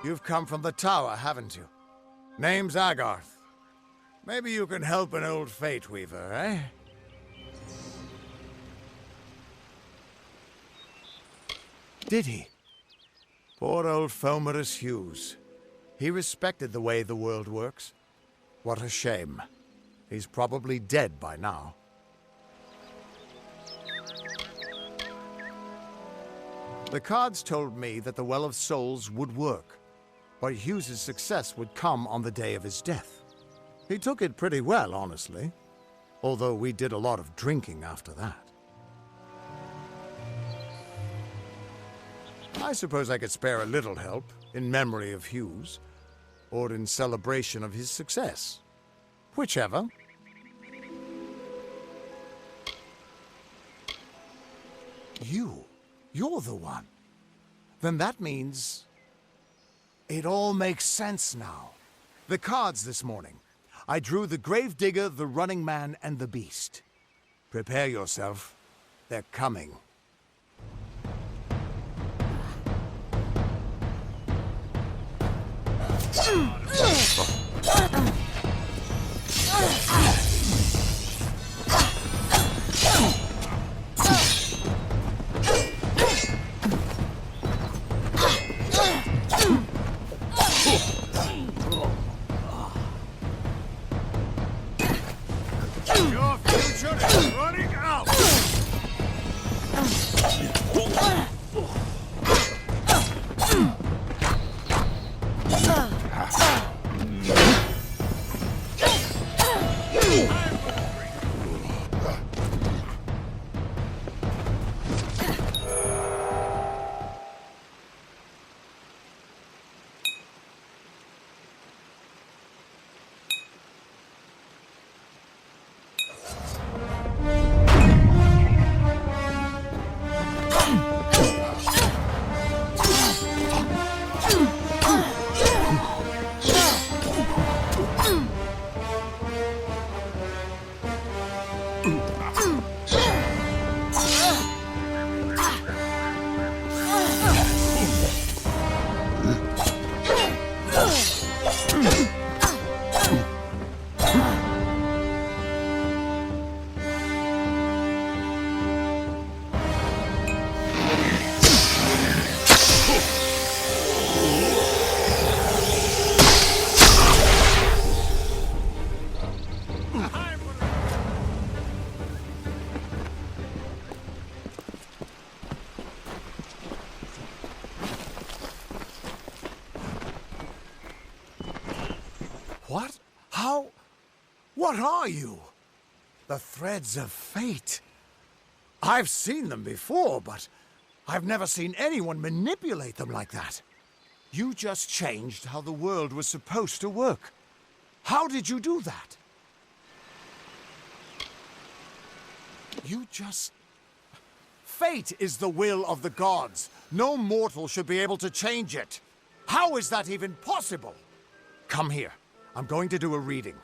You've come from the tower, haven't you? Name's Agarth. Maybe you can help an old Fate Weaver, eh? Did he? Poor old Fomerus Hughes. He respected the way the world works. What a shame. He's probably dead by now. The cards told me that the Well of Souls would work, but Hughes's success would come on the day of his death. He took it pretty well, honestly, although we did a lot of drinking after that. I suppose I could spare a little help in memory of Hughes, or in celebration of his success. Whichever. You're the one. Then that means... it all makes sense now. The cards this morning. I drew the Gravedigger, the Running Man, and the Beast. Prepare yourself. They're coming. Your future is running out! What? How? What are you? The threads of fate. I've seen them before, but I've never seen anyone manipulate them like that. You just changed how the world was supposed to work. How did you do that? You just... Fate is the will of the gods. No mortal should be able to change it. How is that even possible? Come here. I'm going to do a reading.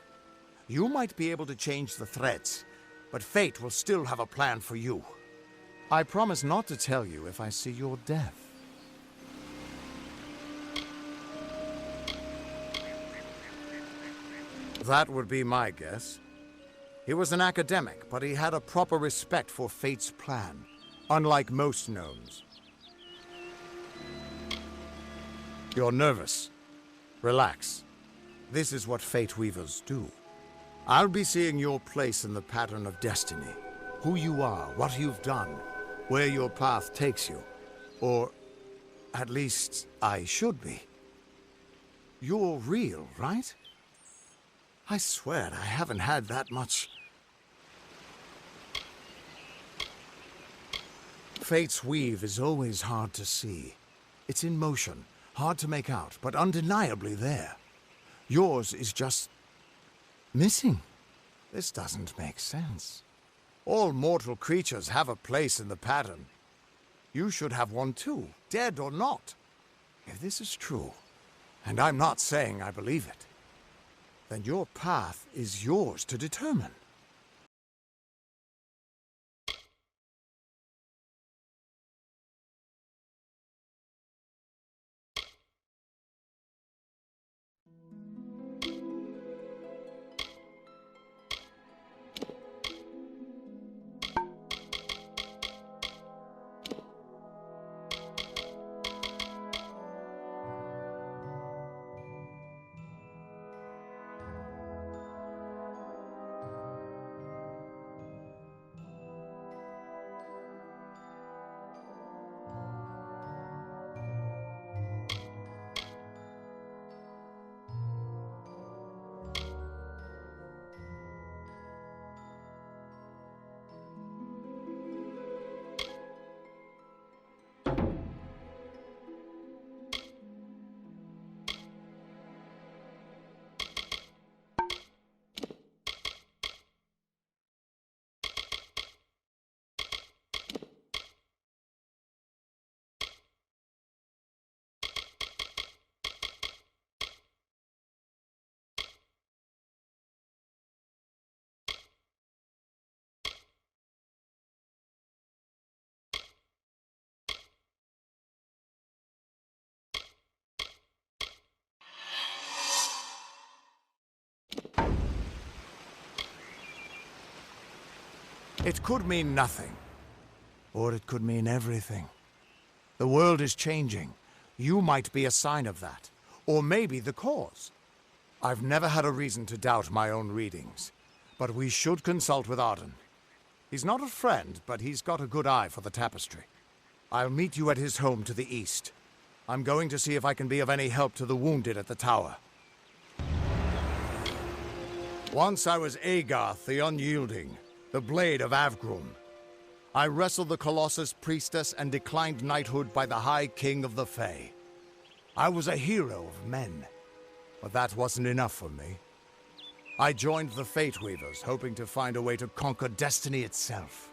You might be able to change the threads, but fate will still have a plan for you. I promise not to tell you if I see your death. That would be my guess. He was an academic, but he had a proper respect for Fate's plan, unlike most gnomes. You're nervous. Relax. This is what Fate Weavers do. I'll be seeing your place in the pattern of destiny. Who you are, what you've done, where your path takes you. Or, at least, I should be. You're real, right? I swear I haven't had that much. Fate's weave is always hard to see. It's in motion, hard to make out, but undeniably there. Yours is just missing. This doesn't make sense. All mortal creatures have a place in the pattern. You should have one too, dead or not. If this is true, and I'm not saying I believe it, then your path is yours to determine. It could mean nothing, or it could mean everything. The world is changing. You might be a sign of that, or maybe the cause. I've never had a reason to doubt my own readings, but we should consult with Arden. He's not a friend, but he's got a good eye for the tapestry. I'll meet you at his home to the east. I'm going to see if I can be of any help to the wounded at the tower. Once I was Agarth the Unyielding, the Blade of Avgrum. I wrestled the Colossus Priestess and declined knighthood by the High King of the Fae. I was a hero of men, but that wasn't enough for me. I joined the Fate Weavers, hoping to find a way to conquer destiny itself.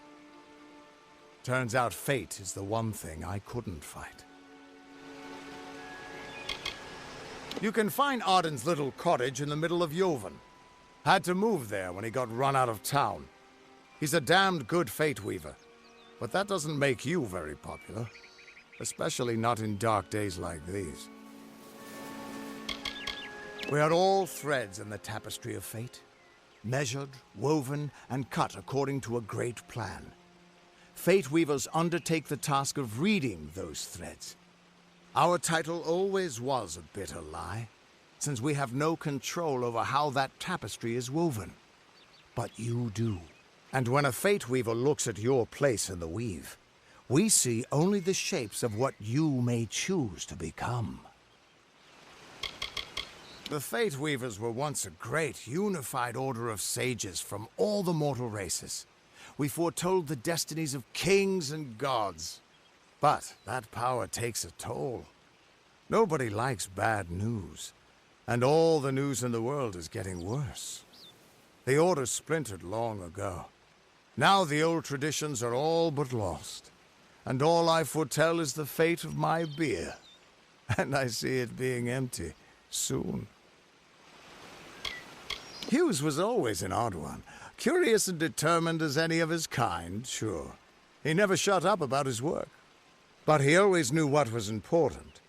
Turns out fate is the one thing I couldn't fight. You can find Arden's little cottage in the middle of Joven. Had to move there when he got run out of town. He's a damned good Fate Weaver, but that doesn't make you very popular, especially not in dark days like these. We are all threads in the tapestry of fate, measured, woven, and cut according to a great plan. Fate Weavers undertake the task of reading those threads. Our title always was a bitter lie, since we have no control over how that tapestry is woven. But you do. And when a Fate Weaver looks at your place in the weave, we see only the shapes of what you may choose to become. The Fate Weavers were once a great, unified order of sages from all the mortal races. We foretold the destinies of kings and gods. But that power takes a toll. Nobody likes bad news, and all the news in the world is getting worse. The Order splintered long ago. Now the old traditions are all but lost, and all I foretell is the fate of my beer. And I see it being empty soon. Hughes was always an odd one, curious and determined as any of his kind, sure. He never shut up about his work. But he always knew what was important.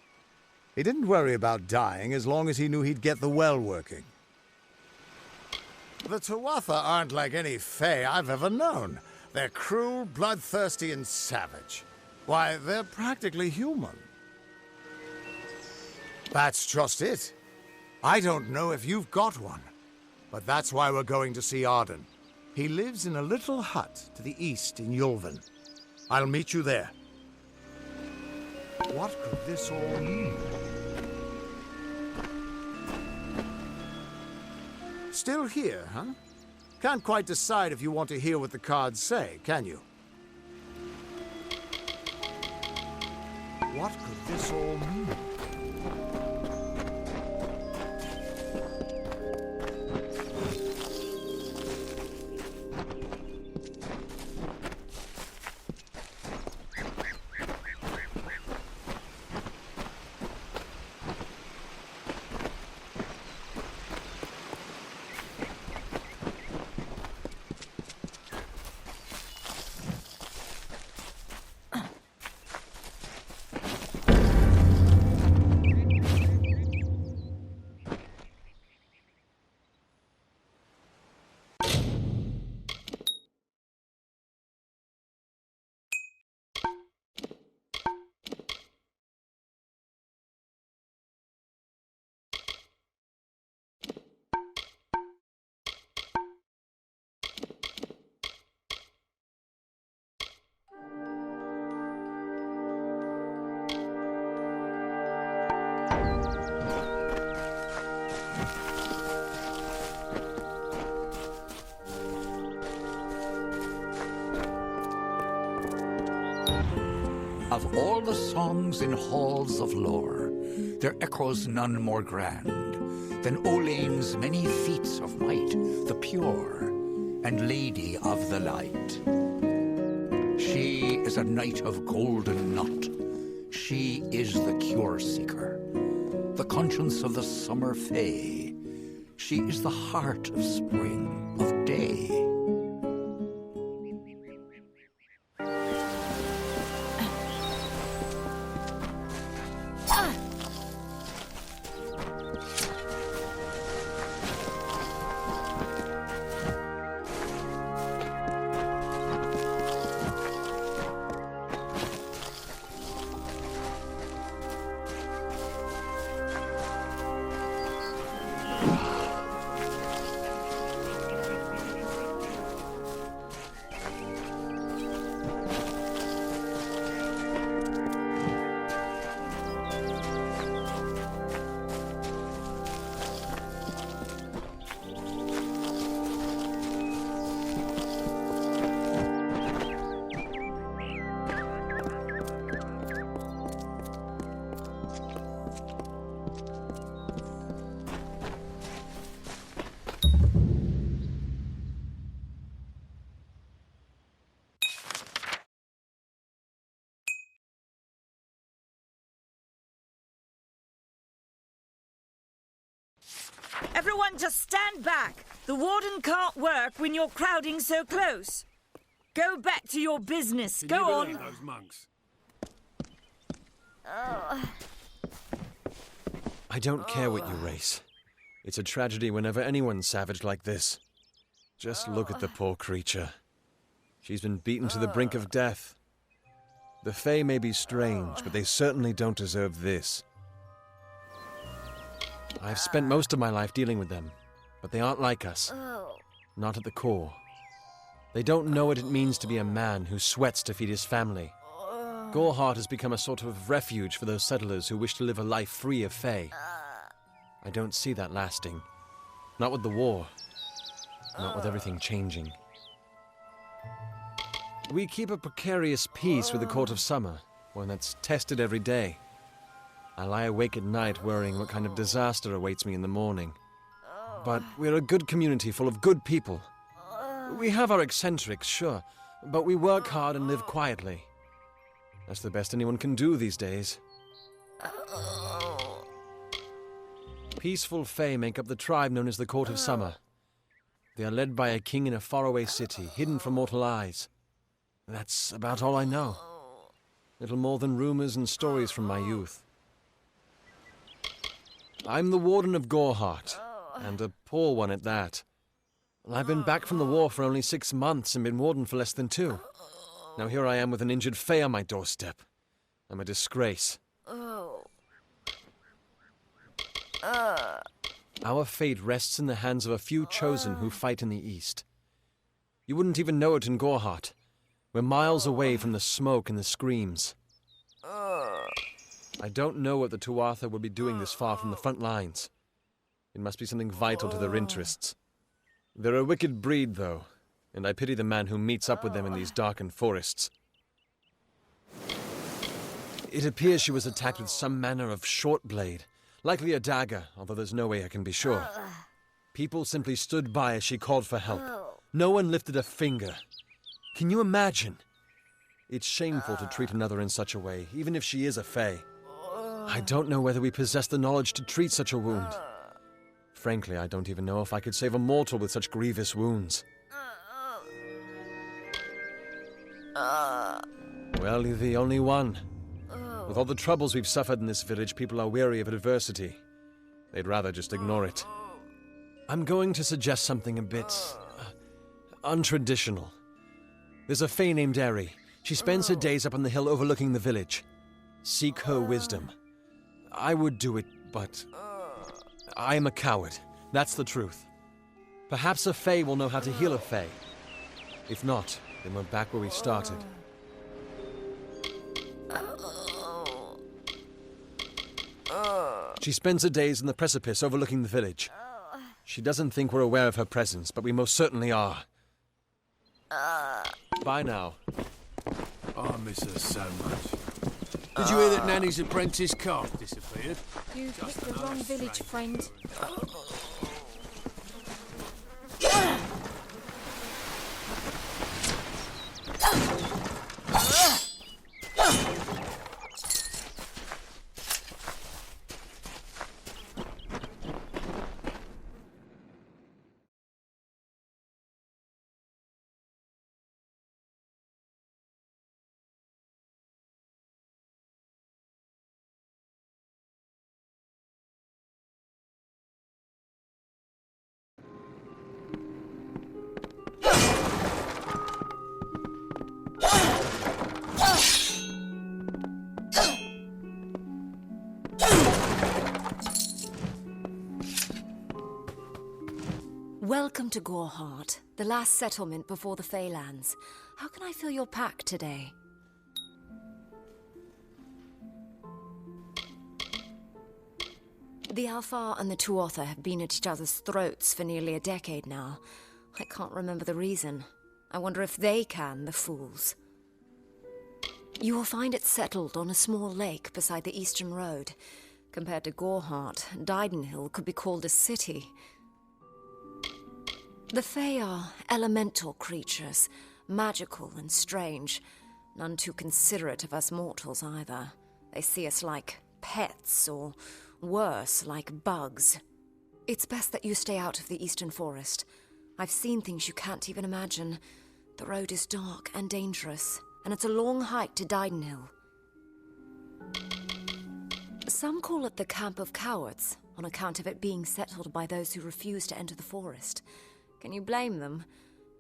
He didn't worry about dying as long as he knew he'd get the well working. The Tuatha aren't like any Fae I've ever known. They're cruel, bloodthirsty, and savage. Why, they're practically human. That's just it. I don't know if you've got one, but that's why we're going to see Arden. He lives in a little hut to the east in Yulven. I'll meet you there. What could this all mean? Still here, huh? Can't quite decide if you want to hear what the cards say, can you? What could this all mean? Of all the songs in halls of lore, there echoes none more grand than Olain's many feats of might, the pure and lady of the light. She is a knight of golden knot. She is the cure seeker, the conscience of the summer fae. She is the heart of spring, of day. Everyone just stand back. The warden can't work when you're crowding so close. Go back to your business. Go on. Those monks. I don't care what you race. It's a tragedy whenever anyone's savage like this. Just look at the poor creature. She's been beaten to the brink of death. The Fae may be strange, but they certainly don't deserve this. I've spent most of my life dealing with them, but they aren't like us. Not at the core. They don't know what it means to be a man who sweats to feed his family. Goreheart has become a sort of refuge for those settlers who wish to live a life free of Fae. I don't see that lasting. Not with the war. Not with everything changing. We keep a precarious peace with the Court of Summer, one that's tested every day. I lie awake at night worrying what kind of disaster awaits me in the morning. But we're a good community full of good people. We have our eccentrics, sure, but we work hard and live quietly. That's the best anyone can do these days. Peaceful Fae make up the tribe known as the Court of Summer. They are led by a king in a faraway city, hidden from mortal eyes. That's about all I know. Little more than rumors and stories from my youth. I'm the Warden of Goreheart, and a poor one at that. I've been back from the war for only 6 months and been Warden for less than 2. Now here I am with an injured Fae on my doorstep. I'm a disgrace. Our fate rests in the hands of a few chosen who fight in the east. You wouldn't even know it in Goreheart. We're miles away from the smoke and the screams. I don't know what the Tuatha would be doing this far from the front lines. It must be something vital to their interests. They're a wicked breed, though, and I pity the man who meets up with them in these darkened forests. It appears she was attacked with some manner of short blade, likely a dagger, although there's no way I can be sure. People simply stood by as she called for help. No one lifted a finger. Can you imagine? It's shameful to treat another in such a way, even if she is a Fae. I don't know whether we possess the knowledge to treat such a wound. Frankly, I don't even know if I could save a mortal with such grievous wounds. Well, you're the only one. With all the troubles we've suffered in this village, people are weary of adversity. They'd rather just ignore it. I'm going to suggest something a bit untraditional. There's a Fae named Eri. She spends her days up on the hill overlooking the village. Seek her wisdom. I would do it, but I am a coward. That's the truth. Perhaps a Fae will know how to heal a Fae. If not, then we're back where we started. She spends her days in the precipice overlooking the village. She doesn't think we're aware of her presence, but we most certainly are. Bye now. I miss her so much. Did you hear that Nanny's apprentice calf disappeared? You picked the wrong village, friend. Welcome to Goreheart, the last settlement before the Feylands. How can I fill your pack today? The Alfar and the Tuatha have been at each other's throats for nearly a decade now. I can't remember the reason. I wonder if they can, the fools. You will find it settled on a small lake beside the Eastern Road. Compared to Goreheart, Didenhill could be called a city. The Fae are elemental creatures, magical and strange. None too considerate of us mortals either. They see us like pets, or worse, like bugs. It's best that you stay out of the Eastern Forest. I've seen things you can't even imagine. The road is dark and dangerous, and it's a long hike to Didenhill. Some call it the Camp of Cowards, on account of it being settled by those who refuse to enter the forest. Can you blame them?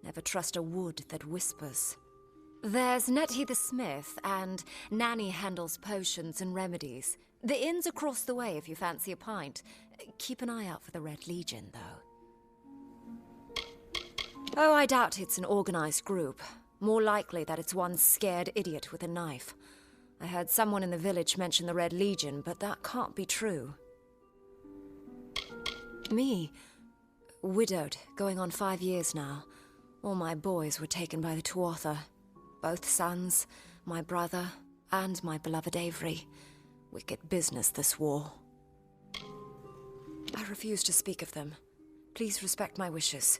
Never trust a wood that whispers. There's Nettie the smith, and Nanny handles potions and remedies. The inn's across the way if you fancy a pint. Keep an eye out for the Red Legion, though. Oh, I doubt it's an organized group. More likely that it's one scared idiot with a knife. I heard someone in the village mention the Red Legion, but that can't be true. Me? Widowed, going on 5 years now. All my boys were taken by the Tuatha. Both sons, my brother, and my beloved Avery. Wicked business, this war. I refuse to speak of them. Please respect my wishes.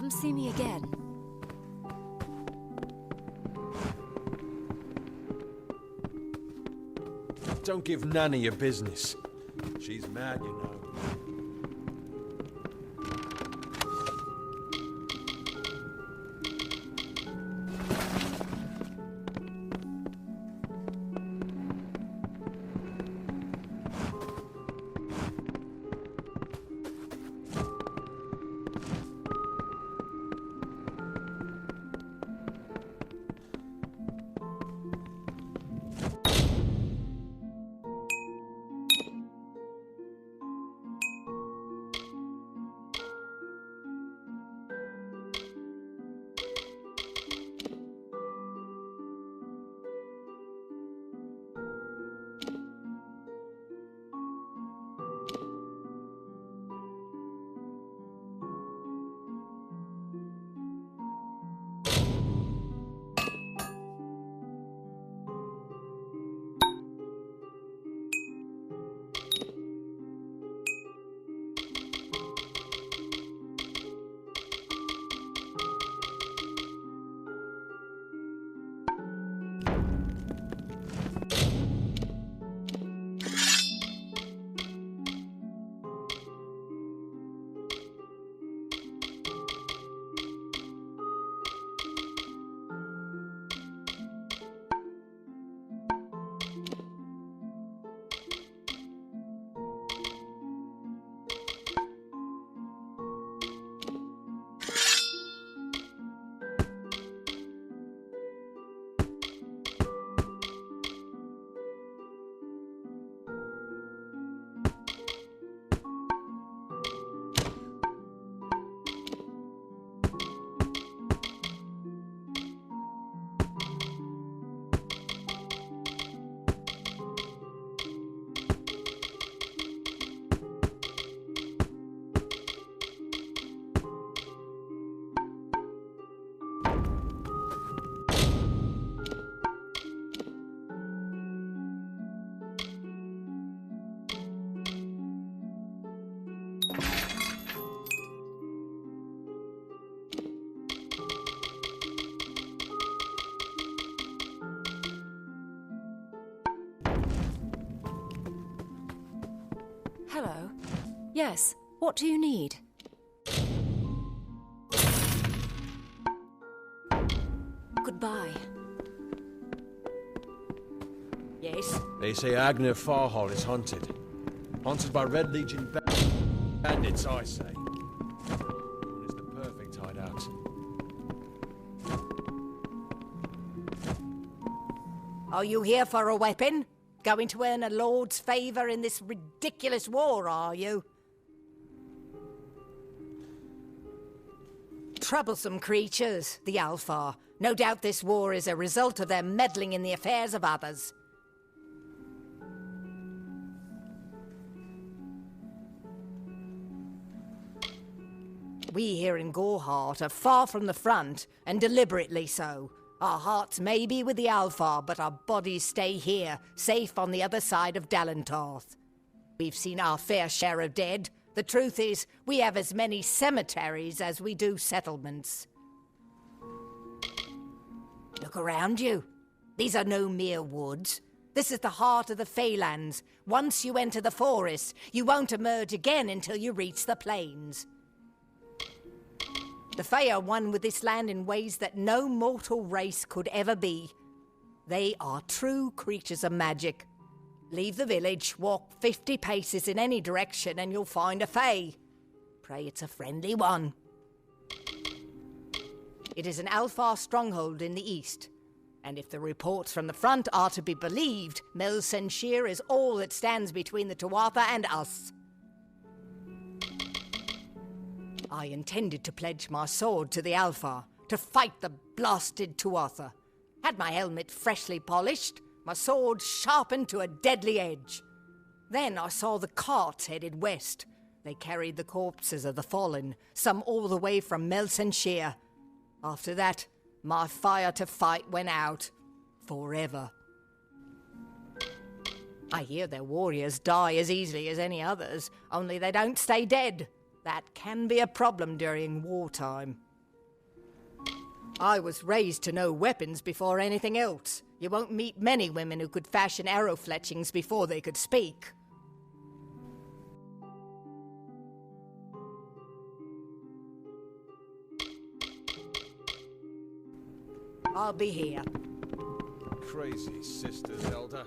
Come see me again. Don't give Nanny your business. She's mad, you know. Hello. Yes, what do you need? Goodbye. Yes? They say Agner Farhall is haunted. Haunted by Red Legion bandits, I say. It is the perfect hideout. Are you here for a weapon? Going to earn a lord's favour in this ridiculous war, are you? Troublesome creatures, the Alfar. No doubt this war is a result of their meddling in the affairs of others. We here in Goreheart are far from the front, and deliberately so. Our hearts may be with the Alfar, but our bodies stay here, safe on the other side of Dalentarth. We've seen our fair share of dead. The truth is, we have as many cemeteries as we do settlements. Look around you. These are no mere woods. This is the heart of the Feylands. Once you enter the forest, you won't emerge again until you reach the plains. The Fey are one with this land in ways that no mortal race could ever be. They are true creatures of magic. Leave the village, walk 50 paces in any direction, and you'll find a Fey. Pray it's a friendly one. It is an Alfar stronghold in the east, and if the reports from the front are to be believed, Melsenshir is all that stands between the Tuatha and us. I intended to pledge my sword to the Alfar, to fight the blasted Tuatha. Had my helmet freshly polished, my sword sharpened to a deadly edge. Then I saw the carts headed west. They carried the corpses of the fallen, some all the way from Melsenshir. After that, my fire to fight went out. Forever. I hear their warriors die as easily as any others, only they don't stay dead. That can be a problem during wartime. I was raised to know weapons before anything else. You won't meet many women who could fashion arrow fletchings before they could speak. I'll be here. Crazy sister, Zelda.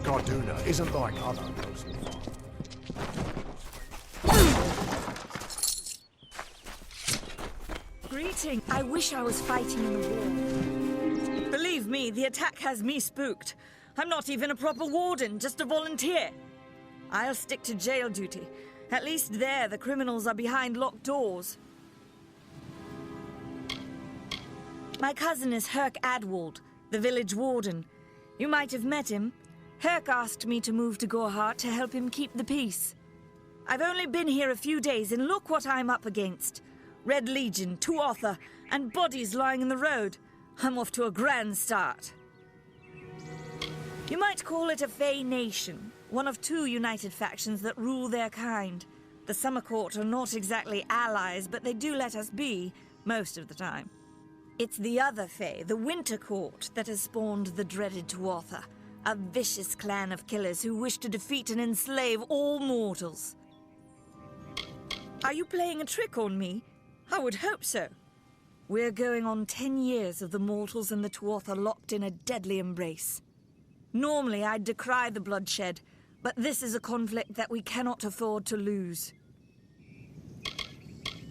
Arduna isn't like other coastal farms. Greeting. I wish I was fighting in the war. Believe me, the attack has me spooked. I'm not even a proper warden, just a volunteer. I'll stick to jail duty. At least there, the criminals are behind locked doors. My cousin is Herc Adwald, the village warden. You might have met him. Herc asked me to move to Gorhart to help him keep the peace. I've only been here a few days, and look what I'm up against. Red Legion, Tuatha, and bodies lying in the road. I'm off to a grand start. You might call it a Fey nation, one of two united factions that rule their kind. The Summer Court are not exactly allies, but they do let us be, most of the time. It's the other Fey, the Winter Court, that has spawned the dreaded Tuatha, a vicious clan of killers who wish to defeat and enslave all mortals. Are you playing a trick on me? I would hope so. We're going on 10 years of the mortals and the Tuatha locked in a deadly embrace. Normally, I'd decry the bloodshed, but this is a conflict that we cannot afford to lose.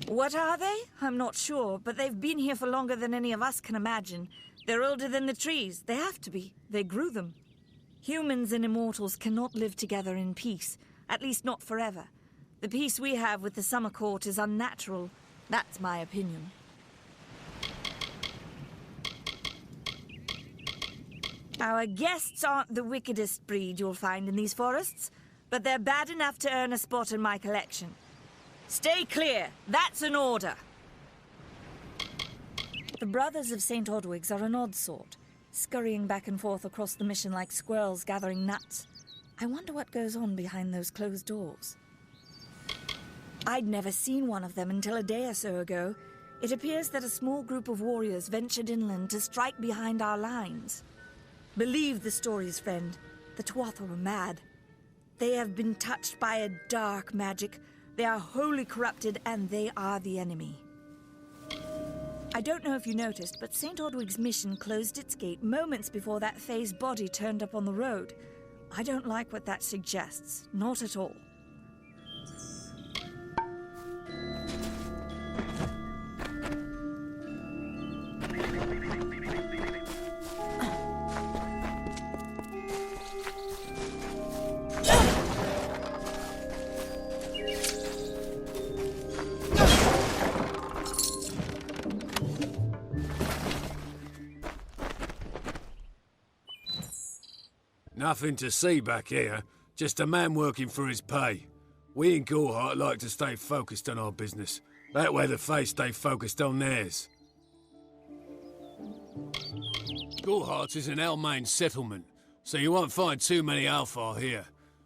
What are they? I'm not sure, but they've been here for longer than any of us can imagine. They're older than the trees. They have to be. They grew them. Humans and immortals cannot live together in peace, at least not forever. The peace we have with the Summer Court is unnatural. That's my opinion. Our guests aren't the wickedest breed you'll find in these forests, but they're bad enough to earn a spot in my collection. Stay clear. That's an order. The Brothers of St. Odwig's are an odd sort, scurrying back and forth across the mission like squirrels gathering nuts. I wonder what goes on behind those closed doors. I'd never seen one of them until a day or so ago. It appears that a small group of warriors ventured inland to strike behind our lines. Believe the stories, friend. The Tuatha were mad. They have been touched by a dark magic. They are wholly corrupted, and they are the enemy. I don't know if you noticed, but St. Odwig's mission closed its gate moments before that Fae's body turned up on the road. I don't like what that suggests. Not at all. Nothing to see back here. Just a man working for his pay. We in Gorehart like to stay focused on our business. That way the Fae stay focused on theirs. Gorehart is an Almain settlement, so you won't find too many Alfar here.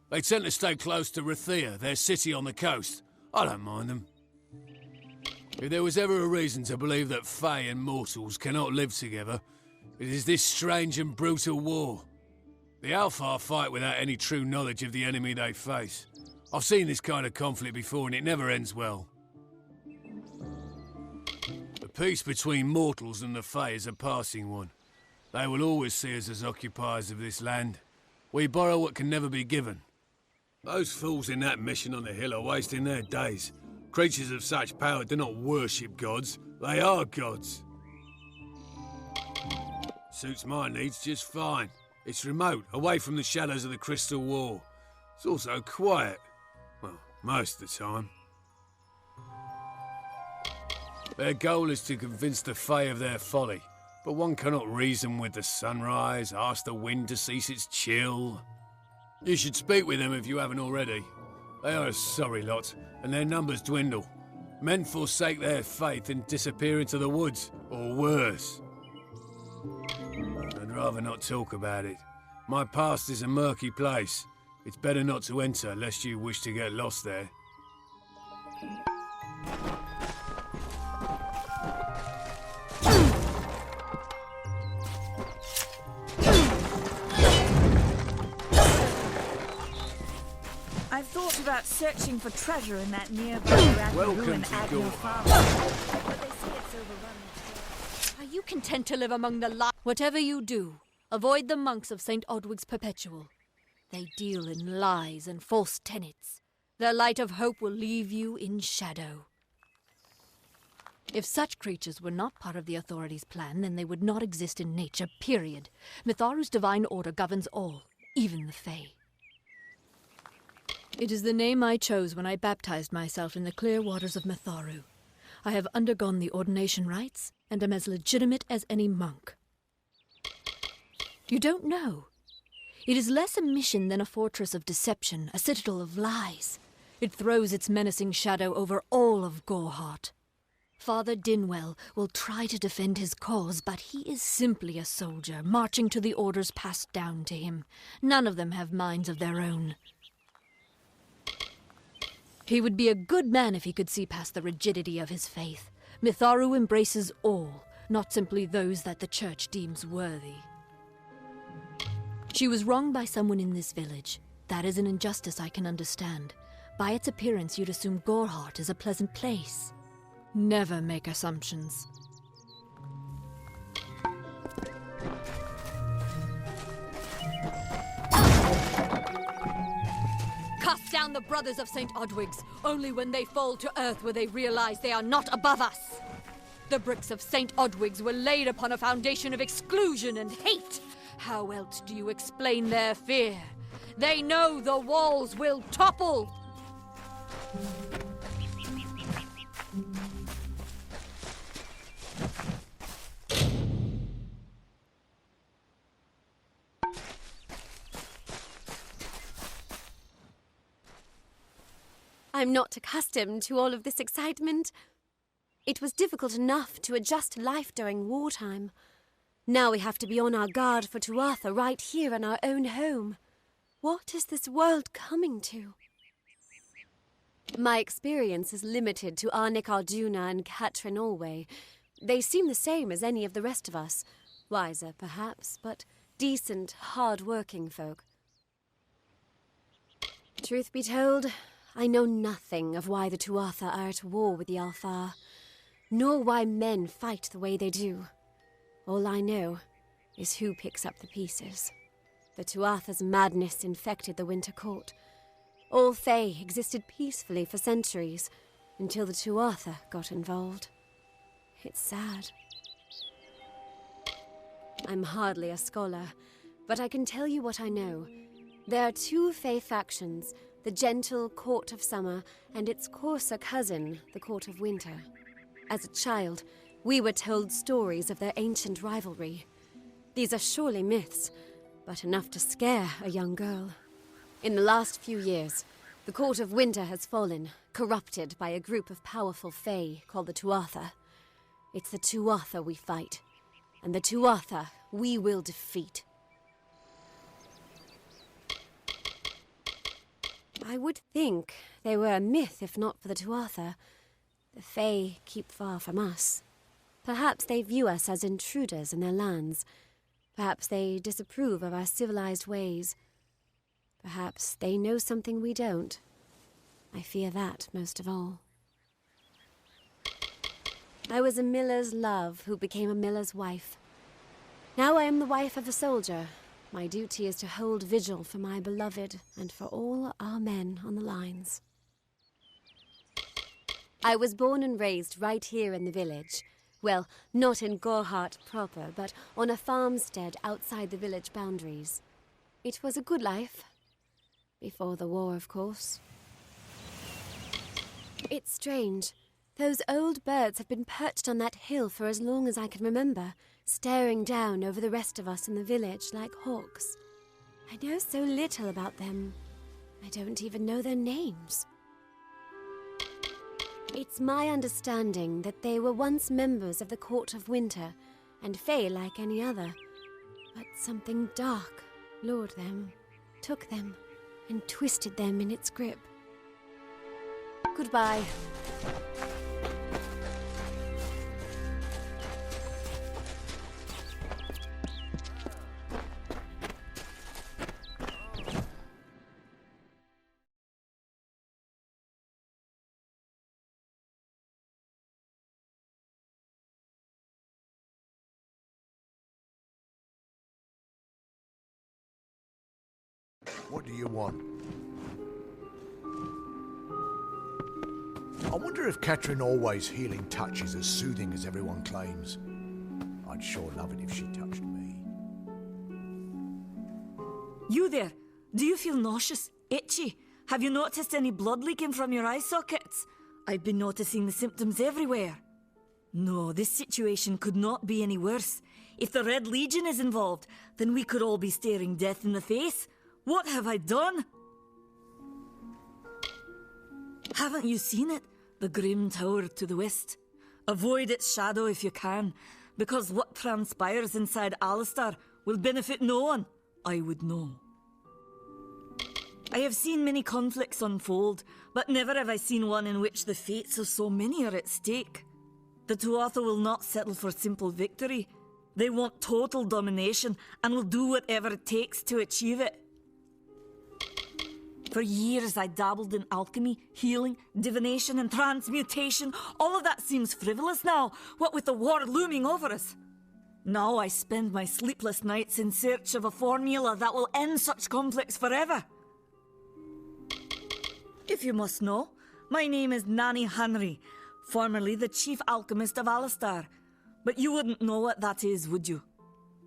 They tend to stay close to Rathir, their city on the coast. I don't mind them. If there was ever a reason to believe that Fae and mortals cannot live together, it is this strange and brutal war. The Alfar fight without any true knowledge of the enemy they face. I've seen this kind of conflict before and it never ends well. The peace between mortals and the Fae is a passing one. They will always see us as occupiers of this land. We borrow what can never be given. Those fools in that mission on the hill are wasting their days. Creatures of such power do not worship gods, they are gods. Suits my needs just fine. It's remote, away from the shadows of the Crystal War. It's also quiet. Well, most of the time. Their goal is to convince the Fae of their folly, but one cannot reason with the sunrise, ask the wind to cease its chill. You should speak with them if you haven't already. They are a sorry lot, and their numbers dwindle. Men forsake their faith and disappear into the woods, or worse. I'd rather not talk about it. My past is a murky place. It's better not to enter, lest you wish to get lost there. I've thought about searching for treasure in that nearby Rathir ruin at your farm. But they say it's overrun. Are you content to live among the light? Whatever you do, avoid the monks of St. Odwig's Perpetual. They deal in lies and false tenets. Their light of hope will leave you in shadow. If such creatures were not part of the authorities' plan, then they would not exist in nature, period. Mitharu's divine order governs all, even the Fae. It is the name I chose when I baptized myself in the clear waters of Mitharu. I have undergone the ordination rites, and am as legitimate as any monk. You don't know. It is less a mission than a fortress of deception, a citadel of lies. It throws its menacing shadow over all of Gorehart. Father Dinwell will try to defend his cause, but he is simply a soldier, marching to the orders passed down to him. None of them have minds of their own. He would be a good man if he could see past the rigidity of his faith. Mitharu embraces all, not simply those that the church deems worthy. She was wronged by someone in this village. That is an injustice I can understand. By its appearance, you'd assume Gorehart is a pleasant place. Never make assumptions. Cast down the brothers of St. Odwig's. Only when they fall to earth will they realize they are not above us. The bricks of St. Odwig's were laid upon a foundation of exclusion and hate. How else do you explain their fear? They know the walls will topple. I'm not accustomed to all of this excitement. It was difficult enough to adjust to life during wartime. Now we have to be on our guard for Tuatha right here in our own home. What is this world coming to? My experience is limited to Arnik Arjuna and Katrin Allway. They seem the same as any of the rest of us. Wiser, perhaps, but decent, hard-working folk. Truth be told, I know nothing of why the Tuatha are at war with the Alfar, nor why men fight the way they do. All I know is who picks up the pieces. The Tuatha's madness infected the Winter Court. All Fae existed peacefully for centuries, until the Tuatha got involved. It's sad. I'm hardly a scholar, but I can tell you what I know. There are two Fae factions, the gentle Court of Summer and its coarser cousin, the Court of Winter. As a child, we were told stories of their ancient rivalry. These are surely myths, but enough to scare a young girl. In the last few years, The Court of Winter has fallen, corrupted by a group of powerful Fae called the Tuatha. It's the Tuatha we fight, and the Tuatha we will defeat. I would think they were a myth if not for the Tuatha. The Fae keep far from us. Perhaps they view us as intruders in their lands. Perhaps they disapprove of our civilized ways. Perhaps they know something we don't. I fear that most of all. I was a miller's love who became a miller's wife. Now I am the wife of a soldier. My duty is to hold vigil for my beloved and for all our men on the lines. I was born and raised right here in the village. Well, not in Gorhart proper, but on a farmstead outside the village boundaries. It was a good life. Before the war, of course. It's strange. Those old birds have been perched on that hill for as long as I can remember, staring down over the rest of us in the village like hawks. I know so little about them. I don't even know their names. It's my understanding that they were once members of the Court of Winter, and Fae like any other. But something dark lured them, took them, and twisted them in its grip. Goodbye. What do you want? I wonder if Catherine Always' healing touch is as soothing as everyone claims. I'd sure love it if she touched me. You there? Do you feel nauseous? Itchy? Have you noticed any blood leaking from your eye sockets? I've been noticing the symptoms everywhere. No, this situation could not be any worse. If the Red Legion is involved, then we could all be staring death in the face. What have I done? Haven't you seen it? The grim tower to the west. Avoid its shadow if you can, because what transpires inside Alistar will benefit no one. I would know. I have seen many conflicts unfold, but never have I seen one in which the fates of so many are at stake. The Tuatha will not settle for simple victory. They want total domination and will do whatever it takes to achieve it. For years I dabbled in alchemy, healing, divination and transmutation. All of that seems frivolous now, what with the war looming over us. Now I spend my sleepless nights in search of a formula that will end such conflicts forever. If you must know, my name is Nanny Henry, formerly the chief alchemist of Alistar. But you wouldn't know what that is, would you?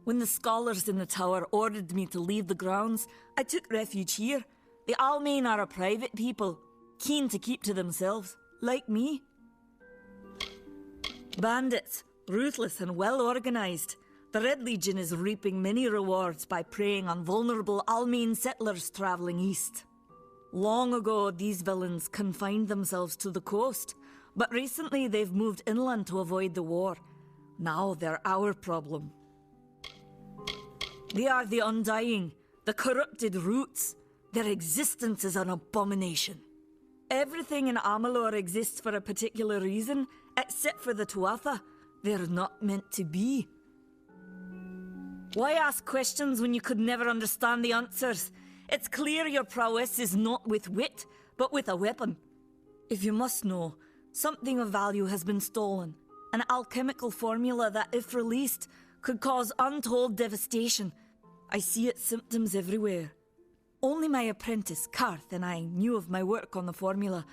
When the scholars in the tower ordered me to leave the grounds, I took refuge here. The Almain are a private people, keen to keep to themselves, like me. Bandits, ruthless and well organised. The Red Legion is reaping many rewards by preying on vulnerable Almain settlers travelling east. Long ago, these villains confined themselves to the coast, but recently they've moved inland to avoid the war. Now they're our problem. They are the Undying, the corrupted roots. Their existence is an abomination. Everything in Amalur exists for a particular reason, except for the Tuatha. They're not meant to be. Why ask questions when you could never understand the answers? It's clear your prowess is not with wit, but with a weapon. If you must know, something of value has been stolen. An alchemical formula that, if released, could cause untold devastation. I see its symptoms everywhere. Only my apprentice, Karth, and I knew of my work on the formula,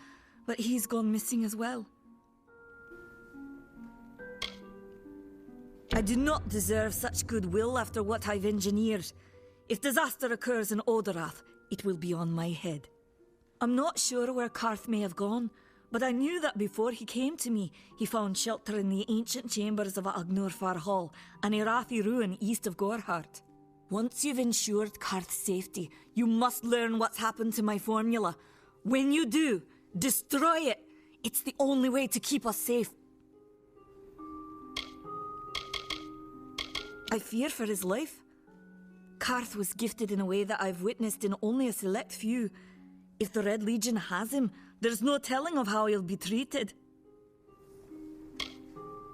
but he's gone missing as well. I do not deserve such goodwill after what I've engineered. If disaster occurs in Odorath, it will be on my head. I'm not sure where Karth may have gone, but I knew that before he came to me, he found shelter in the ancient chambers of Agnurfar Hall, an Rathir ruin east of Gorhart. Once you've ensured Karth's safety, you must learn what's happened to my formula. When you do, destroy it. It's the only way to keep us safe. I fear for his life. Karth was gifted in a way that I've witnessed in only a select few. If the Red Legion has him, there's no telling of how he'll be treated.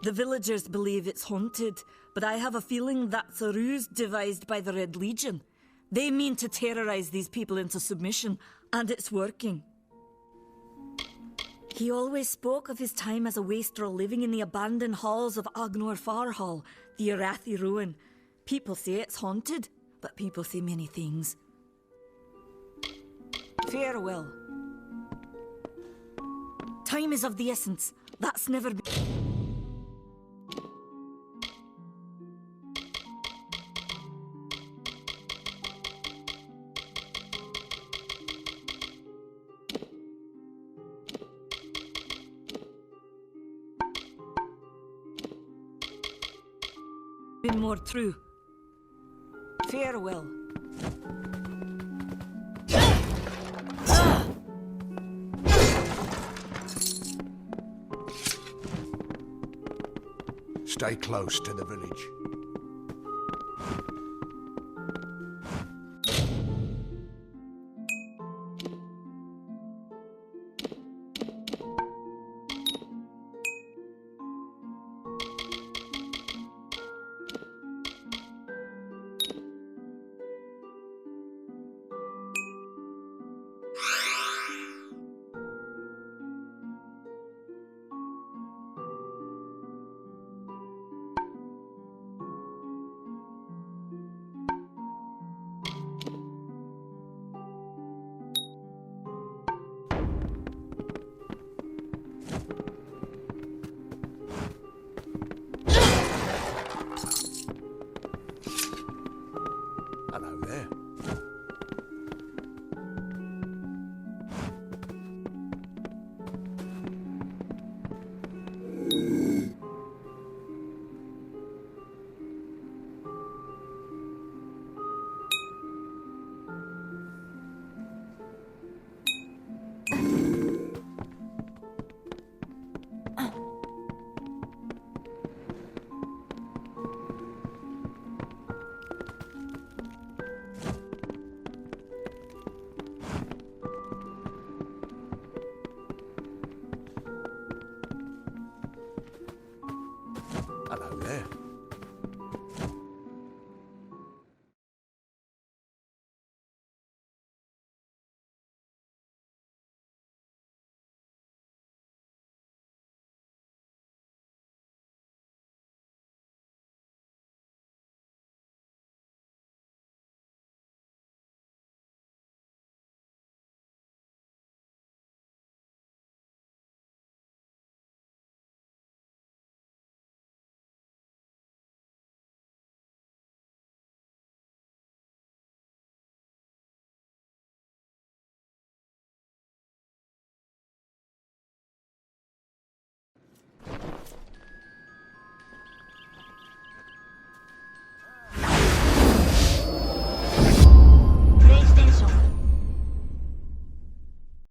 The villagers believe it's haunted, but I have a feeling that's a ruse devised by the Red Legion. They mean to terrorize these people into submission, and it's working. He always spoke of his time as a wastrel living in the abandoned halls of Agnor Farhall, the Rathir ruin. People say it's haunted, but people say many things. Farewell. Time is of the essence. That's never been... more true. Farewell. Stay close to the village.